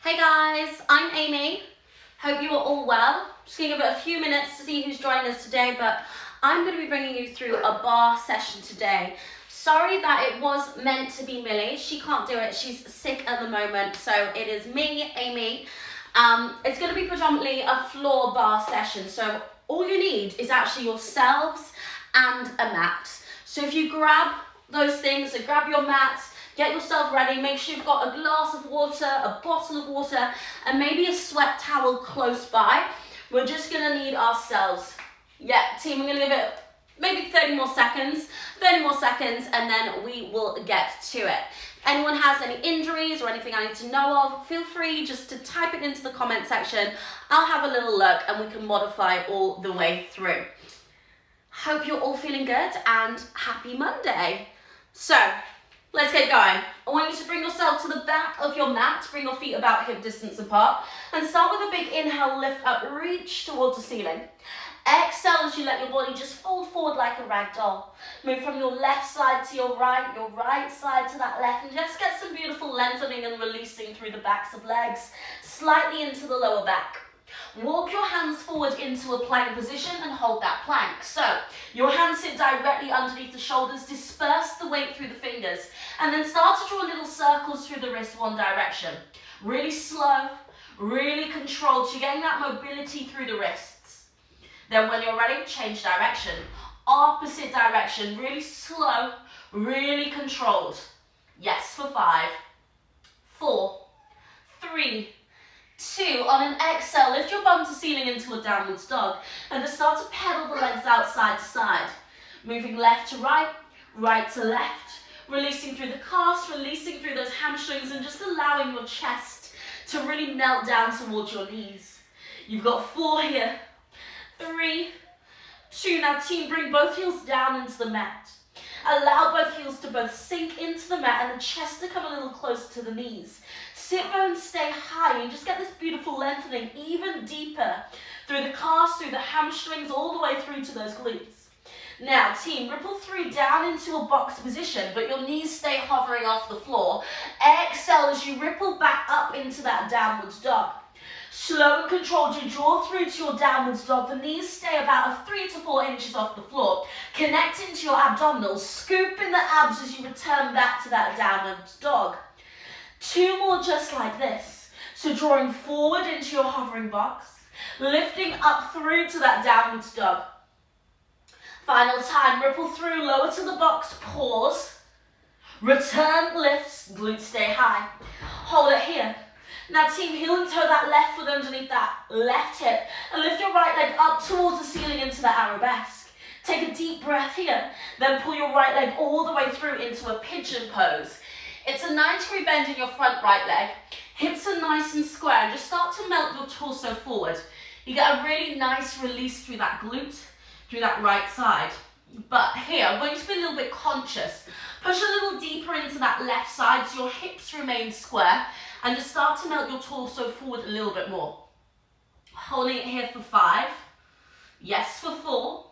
Hey guys, I'm Amy. Hope you are all well. Just gonna give it a few minutes to see who's joining us today, but I'm gonna be bringing you through a bar session today. Sorry that it was meant to be Millie. She can't do it. She's sick at the moment, so it is me, Amy. It's gonna be predominantly a floor bar session, so all you need is actually yourselves and a mat. So if you grab those things, so grab your mat, get yourself ready, make sure you've got a glass of water, a bottle of water, and maybe a sweat towel close by. We're just gonna need ourselves. Yeah, team, we're gonna give it maybe 30 more seconds, and then we will get to it. If anyone has any injuries or anything I need to know of, feel free just to type it into the comment section. I'll have a little look and we can modify all the way through. Hope you're all feeling good and happy Monday. So, let's get going. I want you to bring yourself to the back of your mat, bring your feet about hip distance apart, and start with a big inhale, lift up, reach towards the ceiling. Exhale as you let your body just fold forward like a rag doll. Move from your left side to your right side to that left, and just get some beautiful lengthening and releasing through the backs of legs, slightly into the lower back. Walk your hands forward into a plank position and hold that plank. So, your hands sit directly underneath the shoulders, disperse the weight through the fingers, and then start to draw little circles through the wrist one direction. Really slow, really controlled, so you're getting that mobility through the wrists. Then when you're ready, change direction. Opposite direction, really slow, really controlled. Yes, for 5, 4, 3, 2, on an exhale, lift your bum to ceiling into a downwards dog and just start to pedal the legs out side to side. Moving left to right, right to left, releasing through the calves, releasing through those hamstrings and just allowing your chest to really melt down towards your knees. You've got 4 here, 3, 2, now team, bring both heels down into the mat. Allow both heels to both sink into the mat and the chest to come a little closer to the knees. Sit bones stay high and just get this beautiful lengthening even deeper through the calves, through the hamstrings, all the way through to those glutes. Now team, ripple through down into a box position, but your knees stay hovering off the floor. Exhale as you ripple back up into that downwards dog. Slow and controlled, you draw through to your downwards dog. The knees stay about 3 to 4 inches off the floor. Connect into your abdominals, scoop in the abs as you return back to that downwards dog. 2 more just like this. So drawing forward into your hovering box, lifting up through to that downwards dog. Final time, ripple through, lower to the box, pause. Return, lifts, glutes stay high. Hold it here. Now team, heel and toe that left foot underneath that left hip and lift your right leg up towards the ceiling into the arabesque. Take a deep breath here, then pull your right leg all the way through into a pigeon pose. It's a 90-degree bend in your front right leg. Hips are nice and square and just start to melt your torso forward. You get a really nice release through that glute, through that right side. But here, I'm going to be a little bit conscious. Push a little deeper into that left side so your hips remain square and just start to melt your torso forward a little bit more. Holding it here for 5. Yes, for 4,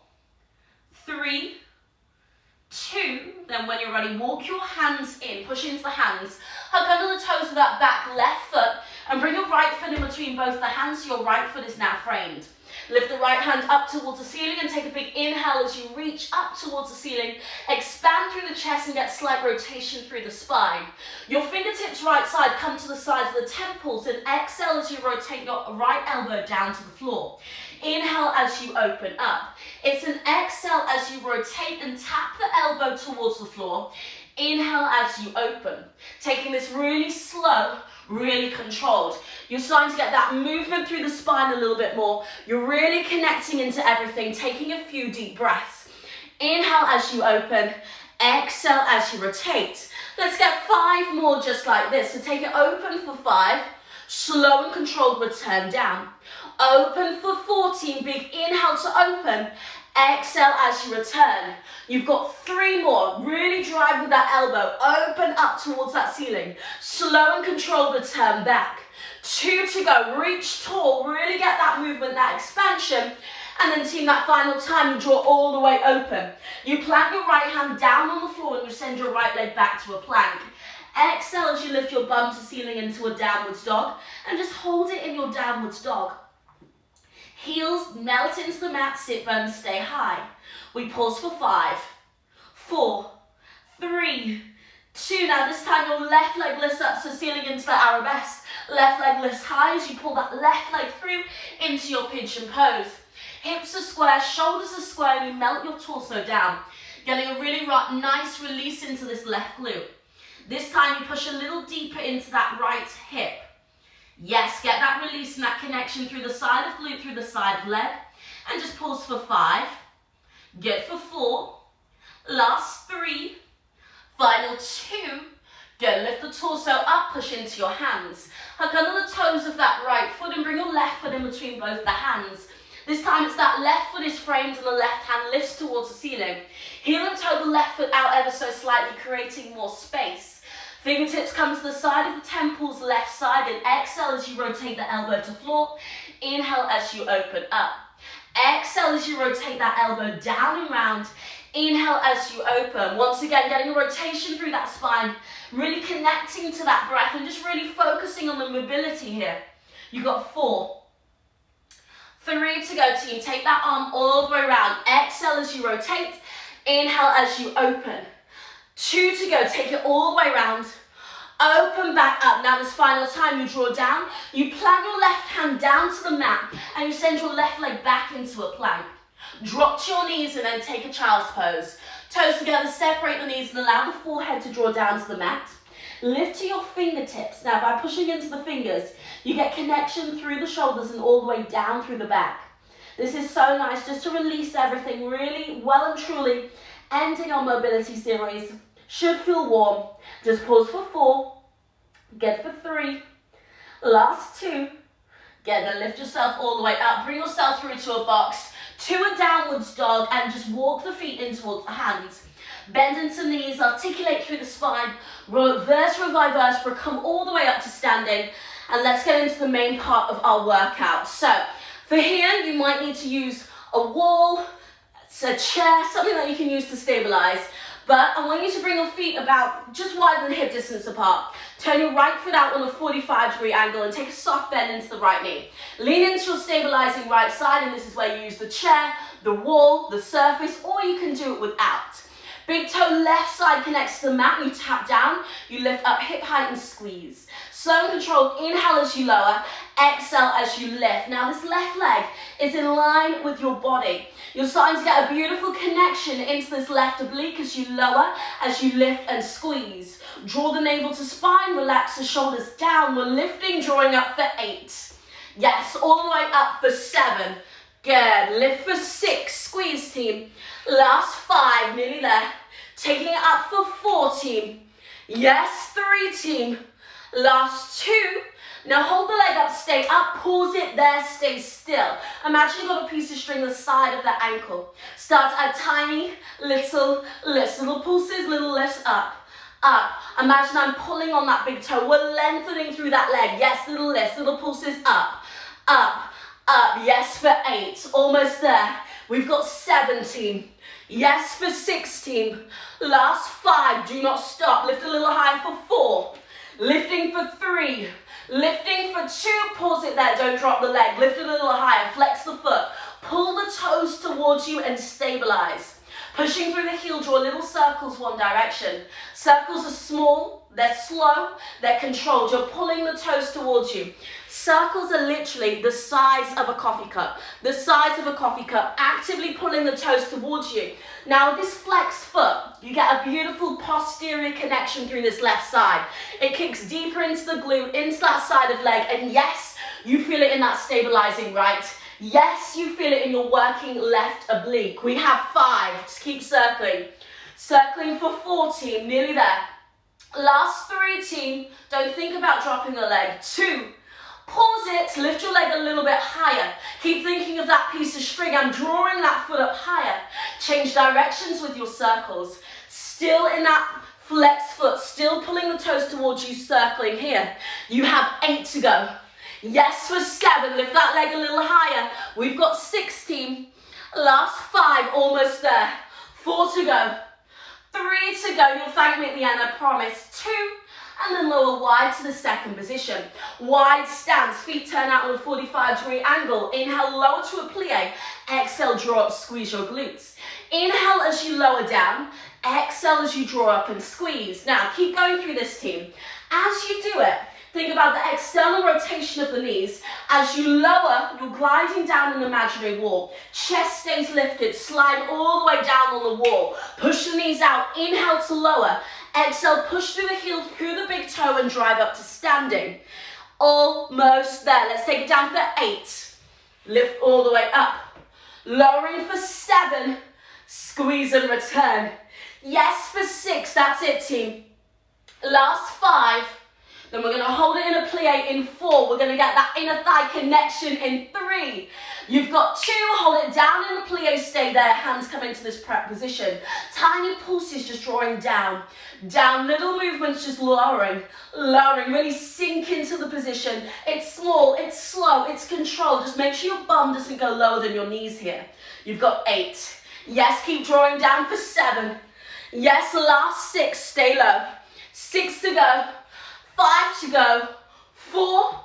3, 2, then when you're ready, walk your hands in, push into the hands, hug under the toes of that back left foot, and bring your right foot in between both the hands so your right foot is now framed. Lift the right hand up towards the ceiling and take a big inhale as you reach up towards the ceiling. Expand through the chest and get slight rotation through the spine. Your fingertips right side come to the sides of the temples and exhale as you rotate your right elbow down to the floor. Inhale as you open up. It's an exhale as you rotate and tap the elbow towards the floor. Inhale as you open. Taking this really slow, really controlled. You're starting to get that movement through the spine a little bit more. You're really connecting into everything, taking a few deep breaths. Inhale as you open. Exhale as you rotate. Let's get 5 more just like this. So take it open for 5. Slow and controlled, return down. Open for 14, big inhale to open. Exhale as you return. You've got 3 more. Really drive with that elbow. Open up towards that ceiling. Slow and controlled, return back. 2 to go. Reach tall. Really get that movement, that expansion. And then team, that final time, you draw all the way open. You plant your right hand down on the floor and you send your right leg back to a plank. Exhale as you lift your bum to ceiling into a downwards dog, and just hold it in your downwards dog. Heels melt into the mat, sit bones stay high. We pause for 5, 4, 3, 2. Now this time your left leg lifts up to ceiling into the arabesque. Left leg lifts high as you pull that left leg through into your pigeon pose. Hips are square, shoulders are square, and you melt your torso down. Getting a really nice release into this left glute. This time you push a little deeper into that right hip. Yes, get that release and that connection through the side of glute, through the side of leg. And just pause for 5. Good for 4. Last 3. Final 2. Good, lift the torso up, push into your hands. Hug under the toes of that right foot and bring your left foot in between both the hands. This time it's that left foot is framed and the left hand lifts towards the ceiling. Heel and toe the left foot out ever so slightly, creating more space. Fingertips come to the side of the temples, left side, and exhale as you rotate the elbow to floor. Inhale as you open up. Exhale as you rotate that elbow down and round. Inhale as you open. Once again, getting a rotation through that spine, really connecting to that breath and just really focusing on the mobility here. You got 4, 3 to go, team. Take that arm all the way around. Exhale as you rotate. Inhale as you open. 2 to go. Take it all the way around. Open back up. Now this final time you draw down. You plant your left hand down to the mat and you send your left leg back into a plank. Drop to your knees and then take a child's pose. Toes together, separate the knees and allow the forehead to draw down to the mat. Lift to your fingertips. Now by pushing into the fingers, you get connection through the shoulders and all the way down through the back. This is so nice just to release everything really well and truly. Ending our mobility series. Should feel warm. Just pause for 4. Get for 3. Last 2. Get then lift yourself all the way up. Bring yourself through to a box. To a downwards dog and just walk the feet in towards the hands. Bend into knees, articulate through the spine, vertebra by vertebra, come all the way up to standing, and let's get into the main part of our workout. So, for here, you might need to use a wall, a chair, something that you can use to stabilize, but I want you to bring your feet about just wider than hip distance apart. Turn your right foot out on a 45-degree angle and take a soft bend into the right knee. Lean into your stabilizing right side, and this is where you use the chair, the wall, the surface, or you can do it without. Big toe left side connects to the mat, and you tap down, you lift up hip height and squeeze. Slow and controlled, inhale as you lower, exhale as you lift. Now this left leg is in line with your body. You're starting to get a beautiful connection into this left oblique as you lower, as you lift and squeeze. Draw the navel to spine, relax the shoulders down. We're lifting, drawing up for 8. Yes, all the way up for 7. Good, lift for 6, squeeze team. Last 5, nearly there. Taking it up for 4 team. Yes, 3 team. Last 2. Now hold the leg up, stay up, pause it there, stay still. Imagine you've got a piece of string the side of the ankle. Start at tiny little lifts, little pulses, little lifts up, up. Imagine I'm pulling on that big toe. We're lengthening through that leg. Yes, little lifts, little pulses up, up, up. Yes, for 8, almost there. We've got 17. Yes, for 16. Last 5, do not stop. Lift a little higher for 4. Lifting for 3. Lifting for 2, pause it there, don't drop the leg. Lift a little higher, flex the foot. Pull the toes towards you and stabilize. Pushing through the heel, draw little circles one direction. Circles are small, they're slow, they're controlled. You're pulling the toes towards you. Circles are literally the size of a coffee cup. The size of a coffee cup, actively pulling the toes towards you. Now with this flexed foot, you get a beautiful posterior connection through this left side. It kicks deeper into the glute, into that side of leg, and yes, you feel it in that stabilizing right. Yes, you feel it in your working left oblique. We have 5, just keep circling. Circling for 4 team, nearly there. Last 3 team, don't think about dropping the leg. 2, pause it, lift your leg a little bit higher. Keep thinking of that piece of string. I'm drawing that foot up higher. Change directions with your circles. Still in that flex foot, still pulling the toes towards you, circling here. You have 8 to go. Yes, for 7, lift that leg a little higher. We've got 16. Last 5, almost there. 4 to go. 3 to go, you'll thank me at the end, I promise. 2, and then lower wide to the second position. Wide stance, feet turn out on a 45-degree angle. Inhale, lower to a plie. Exhale, draw up, squeeze your glutes. Inhale as you lower down. Exhale as you draw up and squeeze. Now, keep going through this, team. As you do it, think about the external rotation of the knees. As you lower, you're gliding down an imaginary wall. Chest stays lifted, slide all the way down on the wall. Push the knees out, inhale to lower. Exhale, push through the heel, through the big toe and drive up to standing. Almost there. Let's take it down for 8. Lift all the way up. Lowering for 7. Squeeze and return. Yes for 6, that's it, team. Last 5. Then we're going to hold it in a plie in 4. We're going to get that inner thigh connection in 3. You've got 2. Hold it down in the plie. Stay there. Hands come into this prep position. Tiny pulses just drawing down. Down. Little movements just lowering. Lowering. Really sink into the position. It's small. It's slow. It's controlled. Just make sure your bum doesn't go lower than your knees here. You've got 8. Yes, keep drawing down for 7. Yes, last 6. Stay low. 6 to go. 5 to go, 4,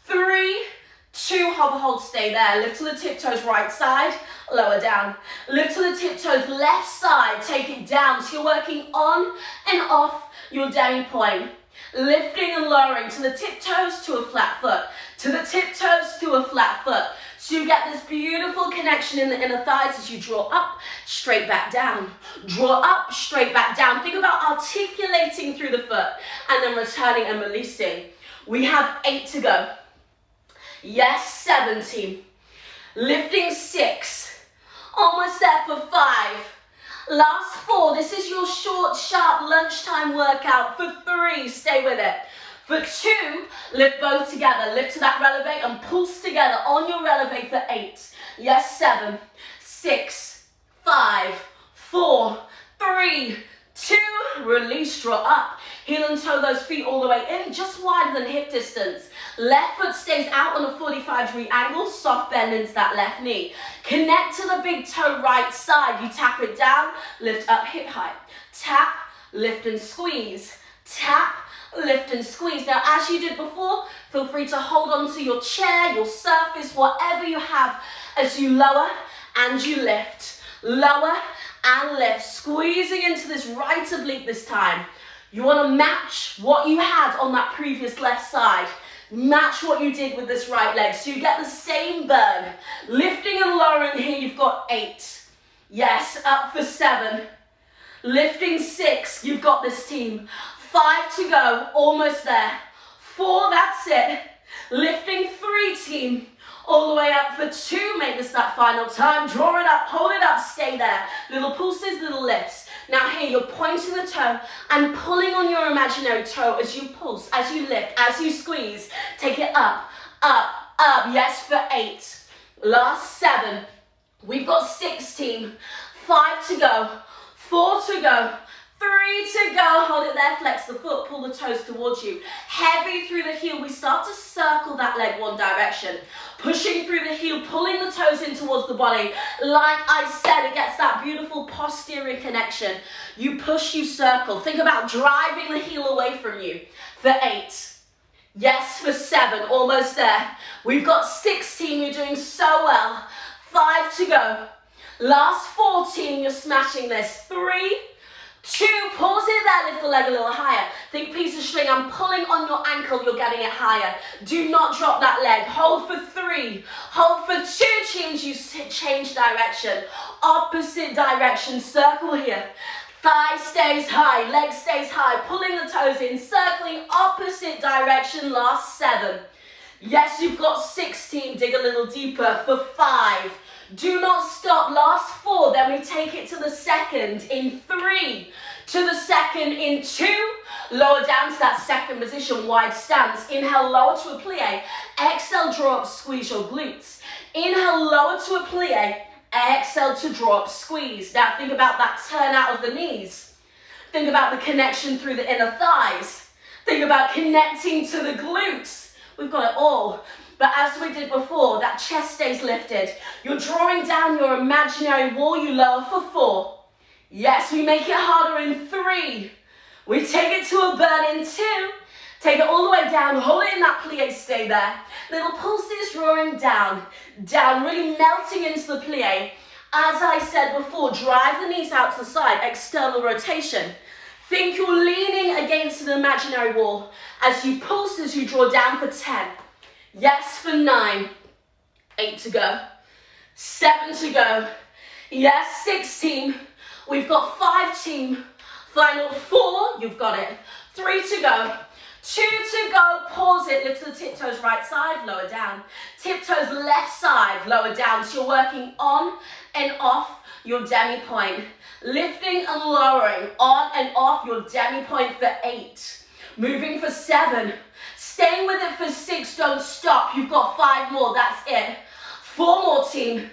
3, 2, hover, hold, stay there. Lift to the tiptoes, right side, lower down. Lift to the tiptoes, left side, take it down. So you're working on and off your demi-plane. Lifting and lowering to the tiptoes to a flat foot, to the tiptoes to a flat foot. So you get this beautiful connection in the inner thighs as you draw up, straight back down. Draw up, straight back down. Think about articulating through the foot and then returning and releasing. We have 8 to go. Yes, 17. Lifting 6. Almost there for 5. Last 4. This is your short, sharp lunchtime workout. For 3, stay with it. For 2, lift both together. Lift to that releve and pulse together on your releve for 8. Yes, 7, 6, 5, 4, 3, 2. Release, draw up. Heel and toe those feet all the way in, just wider than hip distance. Left foot stays out on a 45-degree angle. Soft bend into that left knee. Connect to the big toe right side. You tap it down, lift up hip height. Tap, lift and squeeze. Tap, lift and squeeze. Now, as you did before, feel free to hold on to your chair, your surface, whatever you have as you lower and you lift. Lower and lift, squeezing into this right oblique this time. You want to match what you had on that previous left side. Match what you did with this right leg so you get the same burn. Lifting and lowering here, you've got 8. Yes, up for 7. Lifting 6, you've got this, team. 5 to go, almost there. 4, that's it. Lifting 3, team. All the way up for 2, make this that final time. Draw it up, hold it up, stay there. Little pulses, little lifts. Now here, you're pointing the toe and pulling on your imaginary toe as you pulse, as you lift, as you squeeze. Take it up, up, up. Yes, for 8. Last 7. We've got 6, team. 5 to go, 4 to go. 3 to go, hold it there, flex the foot, pull the toes towards you. Heavy through the heel, we start to circle that leg one direction. Pushing through the heel, pulling the toes in towards the body. Like I said, it gets that beautiful posterior connection. You push, you circle. Think about driving the heel away from you. For 8. Yes, for 7, almost there. We've got 16, you're doing so well. 5 to go. Last 14, you're smashing this. 3, 2, pause it there, lift the leg a little higher. Think piece of string, I'm pulling on your ankle, you're getting it higher. Do not drop that leg. Hold for 3, hold for 2, change direction. Opposite direction, circle here. Thigh stays high, leg stays high, pulling the toes in, circling opposite direction, last 7. Yes, you've got 16, dig a little deeper for 5. Do not stop, last 4, then we take it to the second in 3, to the second in 2, lower down to that second position, wide stance. Inhale, lower to a plie. Exhale, draw up, squeeze your glutes. Inhale, lower to a plie. Exhale to draw up, squeeze. Now think about that turn out of the knees. Think about the connection through the inner thighs. Think about connecting to the glutes. We've got it all. But as we did before, that chest stays lifted. You're drawing down your imaginary wall, you lower for 4. Yes, we make it harder in 3, We take it to a burn in 2. Take it all the way down, hold it in that plie, stay there. Little pulses drawing down, really melting into the plie. As I said before, drive the knees out to the side, external rotation. Think you're leaning against an imaginary wall. As you pulse, as you draw down for 10. Yes, for 9. 8 to go. 7 to go. Yes, 6 team. We've got 5 team. Final 4, you've got it. 3 to go. 2 to go, pause it, lift the tiptoes right side, lower down. Tiptoes left side, lower down. So you're working on and off your demi point. Lifting and lowering, on and off your demi point for 8. Moving for 7. Staying with it for 6, don't stop. You've got 5 more, that's it. 4 more team.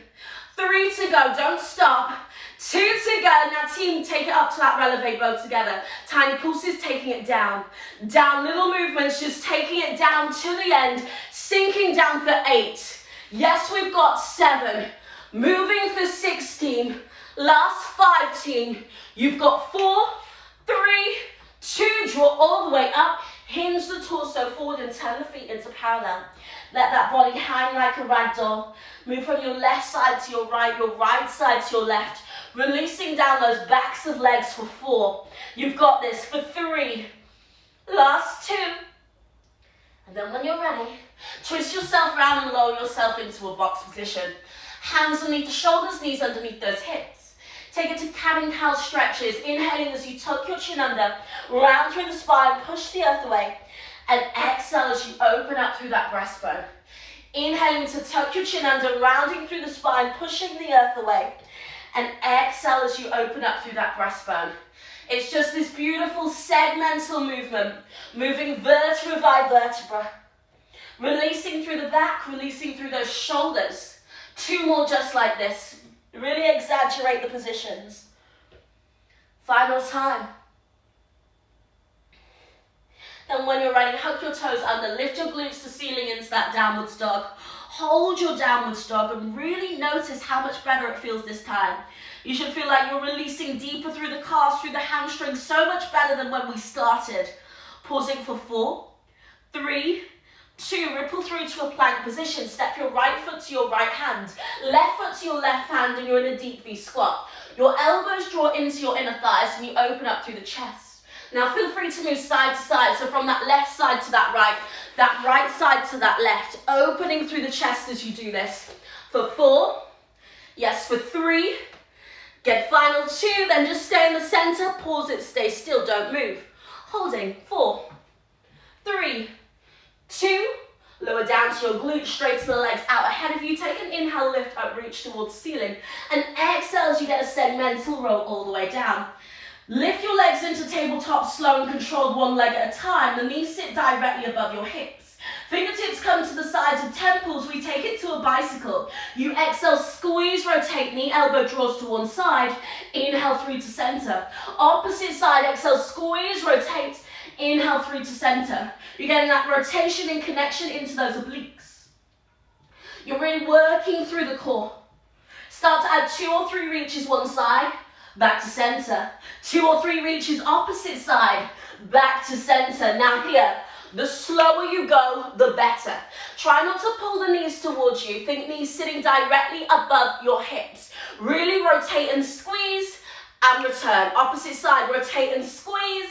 3 to go, don't stop. 2 to go, now team, take it up to that releve bow together. Tiny pulses, taking it down. Down, little movements, just taking it down to the end, sinking down for 8. Yes, we've got 7. Moving for 6 team. Last 5 team. You've got 4, 3, 2, draw all the way up. Hinge the torso forward and turn the feet into parallel. Let that body hang like a rag doll. Move from your left side to your right side to your left. Releasing down those backs of legs for 4. You've got this for 3. Last 2. And then when you're ready, twist yourself around and lower yourself into a box position. Hands underneath the shoulders, knees underneath those hips. Take it to cat and cow stretches. Inhaling as you tuck your chin under, round through the spine, push the earth away. And exhale as you open up through that breastbone. Inhaling to tuck your chin under, rounding through the spine, pushing the earth away. And exhale as you open up through that breastbone. It's just this beautiful segmental movement, moving vertebra by vertebra. Releasing through the back, releasing through those shoulders. 2 more just like this. Really exaggerate the positions. Final time. Then when you're ready, hug your toes under, lift your glutes to ceiling into that downwards dog. Hold your downwards dog and really notice how much better it feels this time. You should feel like you're releasing deeper through the calves, through the hamstrings, so much better than when we started. Pausing for 4, 3, 2, ripple through to a plank position. Step your right foot to your right hand, left foot to your left hand, and you're in a deep V squat. Your elbows draw into your inner thighs and you open up through the chest. Now feel free to move side to side, so from that left side to that right side to that left, opening through the chest as you do this. For 4, yes, for 3, get final 2, then just stay in the center, pause it, stay still, don't move. Holding, 4, 3, 2, lower down to your glutes, straighten the legs out ahead of you, take an inhale, lift up, reach towards the ceiling, and exhale as you get a segmental roll all the way down. Lift your legs into tabletop, slow and controlled, 1 leg at a time. The knees sit directly above your hips. Fingertips come to the sides of temples. We take it to a bicycle. You exhale, squeeze, rotate, knee, elbow draws to one side. Inhale, 3 to center. Opposite side, exhale, squeeze, rotate. Inhale, 3 to center. You're getting that rotation and connection into those obliques. You're really working through the core. Start to add 2 or 3 reaches one side. Back to center. 2 or 3 reaches opposite side. Back to center. Now here, the slower you go, the better. Try not to pull the knees towards you. Think knees sitting directly above your hips. Really rotate and squeeze and return. Opposite side, rotate and squeeze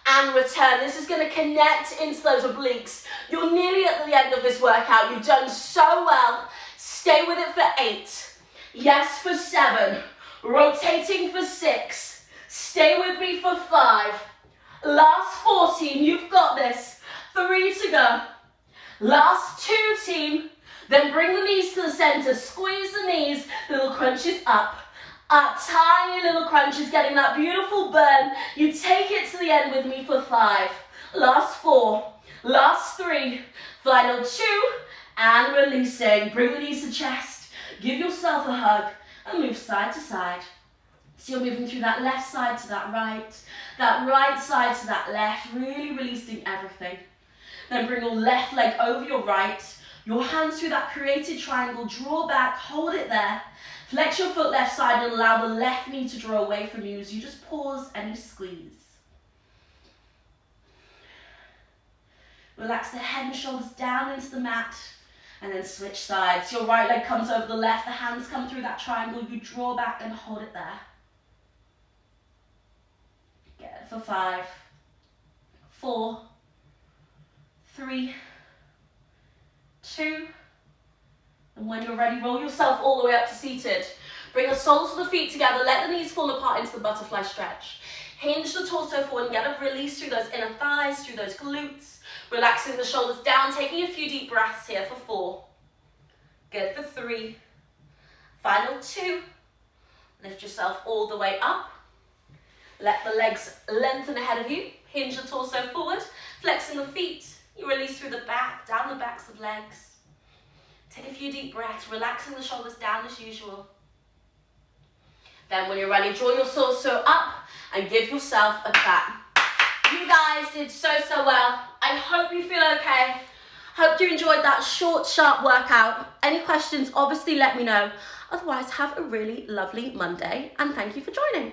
and return. This is going to connect into those obliques. You're nearly at the end of this workout. You've done so well. Stay with it for 8. Yes, for 7. Rotating for 6. Stay with me for 5. Last 4, team. You've got this. 3 to go. Last 2, team. Then bring the knees to the center. Squeeze the knees. Little crunches up. Up. Tiny little crunches. Getting that beautiful burn. You take it to the end with me for 5. Last 4. Last 3. Final 2. And releasing. Bring the knees to chest. Give yourself a hug. And move side to side. So you're moving through that left side to that right side to that left, really releasing everything. Then bring your left leg over your right, your hands through that created triangle, draw back, hold it there. Flex your foot left side and allow the left knee to draw away from you as you just pause and you squeeze. Relax the head and shoulders down into the mat. And then switch sides. Your right leg comes over the left. The hands come through that triangle. You draw back and hold it there. Good. For 5, 4, 3, 2. And when you're ready, roll yourself all the way up to seated. Bring the soles of the feet together. Let the knees fall apart into the butterfly stretch. Hinge the torso forward and get a release through those inner thighs, through those glutes. Relaxing the shoulders down, taking a few deep breaths here for 4. Good for 3. Final 2. Lift yourself all the way up. Let the legs lengthen ahead of you. Hinge the torso forward, flexing the feet. You release through the back, down the backs of legs. Take a few deep breaths, relaxing the shoulders down as usual. Then when you're ready, draw your torso up and give yourself a clap. You guys did so well. I hope you feel okay. Hope you enjoyed that short, sharp workout. Any questions, obviously let me know. Otherwise, have a really lovely Monday and thank you for joining.